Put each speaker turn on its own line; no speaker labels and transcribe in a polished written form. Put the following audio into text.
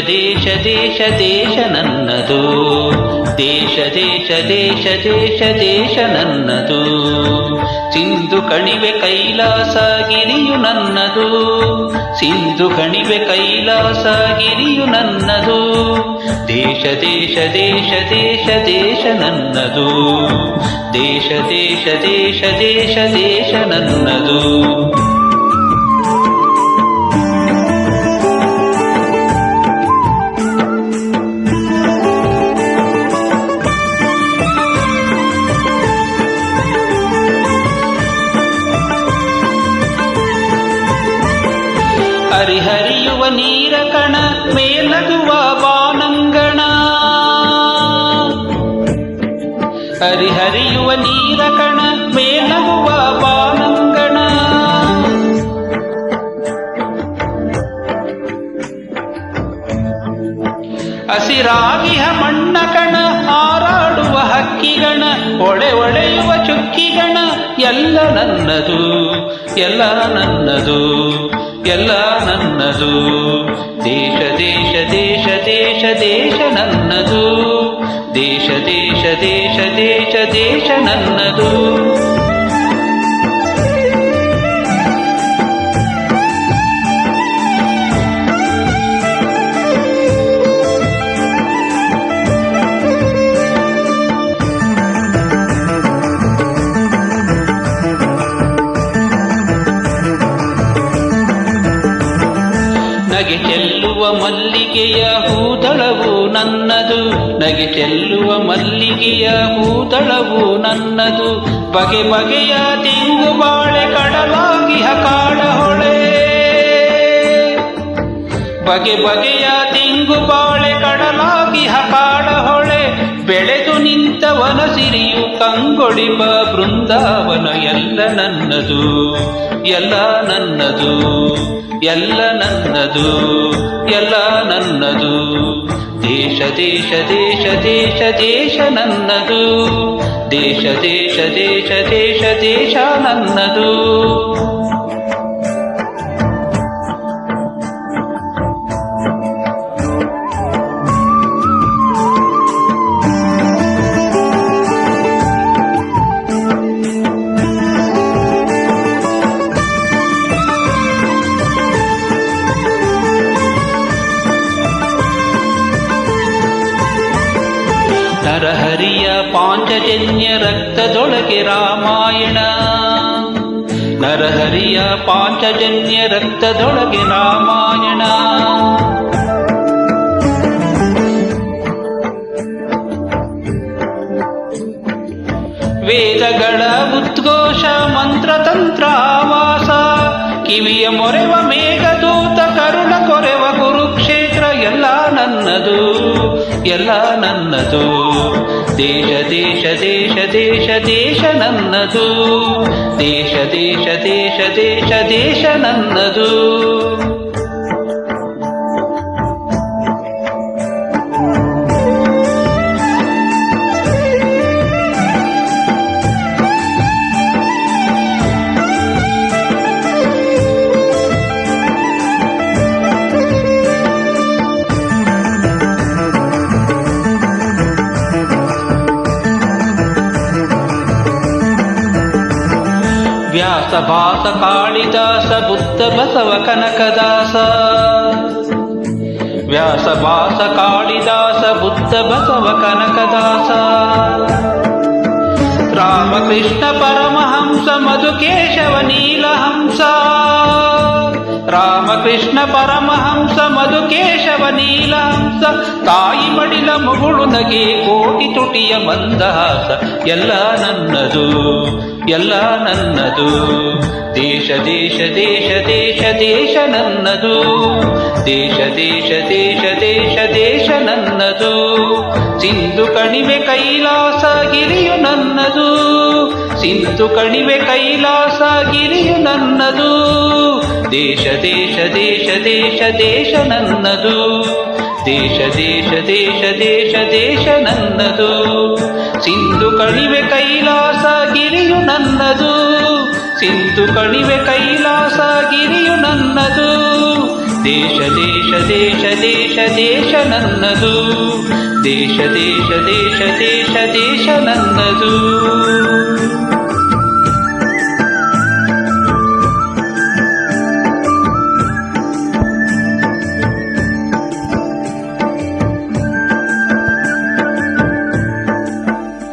ದೇಶ ದೇಶ ದೇಶ ನನ್ನದು, ದೇಶ ದೇಶ ದೇಶ ದೇಶ ದೇಶ ನನ್ನದು. ಸಿಂಧು ಕಣಿವೆ ಕೈಲಾಸ ಗಿರಿಯು ನನ್ನದು, ಸಿಂಧು ಕಣಿವೆ ಕೈಲಾಸ ಗಿರಿಯು ನನ್ನದು. ದೇಶ ದೇಶ ದೇಶ ದೇಶ ದೇಶ ನನ್ನದು, ದೇಶ ದೇಶ ದೇಶ ದೇಶ ದೇಶ ನನ್ನದು. ಹರಿಹರಿಯುವ ನೀರ ಕಣ ಮೇಲಗುವ ಬಾನಂಗಣ, ಹರಿಹರಿಯುವ ನೀರ ಕಣ ಮೇಲಗುವ ಬಾನಂಗಣ. ಹಸಿರಾಗಿಹ ಮಣ್ಣ ಕಣ ಹಾರಾಡುವ ಹಕ್ಕಿಗಣ, ಒಳೆ ಒಳೆಯುವ ಚುಕ್ಕಿಗಣ ಎಲ್ಲ ನನ್ನದು, ಎಲ್ಲ ನನ್ನದು, ಎಲ್ಲ ನನ್ನದು. ದೇಶ ದೇಶ ದೇಶ ದೇಶ ದೇಶ ನನ್ನದು, ದೇಶ ದೇಶ ದೇಶ ದೇಶ ದೇಶ ನನ್ನದು. ನಗೆ ಚೆಲ್ಲುವ ಮಲ್ಲಿಗೆಯ ಹೂದಳವು ನನ್ನದು, ನಗೆ ಚೆಲ್ಲುವ ಮಲ್ಲಿಗೆಯ ಹೂದಳವು ನನ್ನದು. ಬಗೆ ಬಗೆಯ ತೆಂಗು ಬಾಳೆ ಕಡಲಾಗಿಹ ಕಾಡ ಹೊಳೆ, ಬಗೆ ಬಗೆಯ ತೆಂಗು ಬಾಳೆ ಕಡಲಾಗಿಹ ಕಾಡ ಹೊಳೆ. ಬೆಳೆದು ನಿಂತವನ ಸಿರಿಯು ಕಂಗೊಳಿಪ ಬೃಂದಾವನ ಎಲ್ಲ ನನ್ನದು, ಎಲ್ಲ ನನ್ನದು, ಎಲ್ಲ ನನ್ನದು, ಎಲ್ಲ ನನ್ನದು. ದೇಶ ದೇಶ ದೇಶ ದೇಶ ದೇಶ ನನ್ನದು, ದೇಶ ದೇಶ ದೇಶ ದೇಶ ದೇಶ ನನ್ನದು. ನರಹರಿಯ ಪಾಂಚಜನ್ಯ ರಕ್ತದೊಳಗೆ ರಾಮಾಯಣ, ನರಹರಿಯ ಪಾಂಚಜನ್ಯ ರಕ್ತದೊಳಗೆ ರಾಮಾಯಣ. ವೇದಗಳ ಉದ್ಘೋಷ ಮಂತ್ರತಂತ್ರ ಆವಾಸ, ಕಿವಿಯ ಮೊರೆವ ಮೇಘದೂತ ಕರುಣ ಕೊರೆವ ಕುರುಕ್ಷೇತ್ರ ಎಲ್ಲ ನನ್ನದು, ಎಲ್ಲ ನನ್ನದು. ದೇಶ ದೇಶ ದೇಶ ದೇಶ ದೇಶ ನನ್ನದು, ದೇಶ ದೇಶ ದೇಶ ದೇಶ ದೇಶ ನನ್ನದು. ವ್ಯಾಸ ಭಾಸ ಕಾಳಿದಾಸ ಬುದ್ಧ ಬಸವ ಕನಕದಾಸ, ವ್ಯಾಸ ಭಾಸ ಕಾಳಿದಾಸ ಬುದ್ಧ ಬಸವ ಕನಕದಾಸ. ರಾಮಕೃಷ್ಣ ಪರಮಹಂಸ ಮಧುಕೇಶವ ನೀಲಹಂಸ, ರಾಮಕೃಷ್ಣ ಪರಮಹಂಸ ಮಧುಕೇಶವ ನೀಲಹಂಸ. ತಾಯಿ ಮಡಿಲ ಮುಗುಳು ನಗೆ ಕೋಟಿ ತುಟಿಯ ಮಂದಹಾಸ ಎಲ್ಲ ನನ್ನದು, ಎಲ್ಲ ನನ್ನದು. ದೇಶ ದೇಶ ದೇಶ ದೇಶ ದೇಶ ನನ್ನದು, ದೇಶ ದೇಶ ದೇಶ ದೇಶ ದೇಶ ನನ್ನದು. ಸಿಂಧು ಕಣಿವೆ ಕೈಲಾಸ ಗಿರಿಯು ನನ್ನದು, ಸಿಂಧು ಕಣಿವೆ ಕೈಲಾಸ ಗಿರಿಯು ನನ್ನದು. ದೇಶ ದೇಶ ದೇಶ ದೇಶ ದೇಶ ನನ್ನದು, ದೇಶ ದೇಶ ದೇಶ ದೇಶ ದೇಶ ನನ್ನದು. ಸಿಂಧು ಕಣಿವೆ ಕೈಲಾಸ ಗಿರಿಯು ನನ್ನದು, ಸಿಂಧು ಕಣಿವೆ ಕೈಲಾಸ ಗಿರಿಯು ನನ್ನದು. ದೇಶ ದೇಶ ದೇಶ ದೇಶ ದೇಶ ನನ್ನದು ದೇಶ ದೇಶ ದೇಶ ದೇಶ ದೇಶ ನನ್ನದು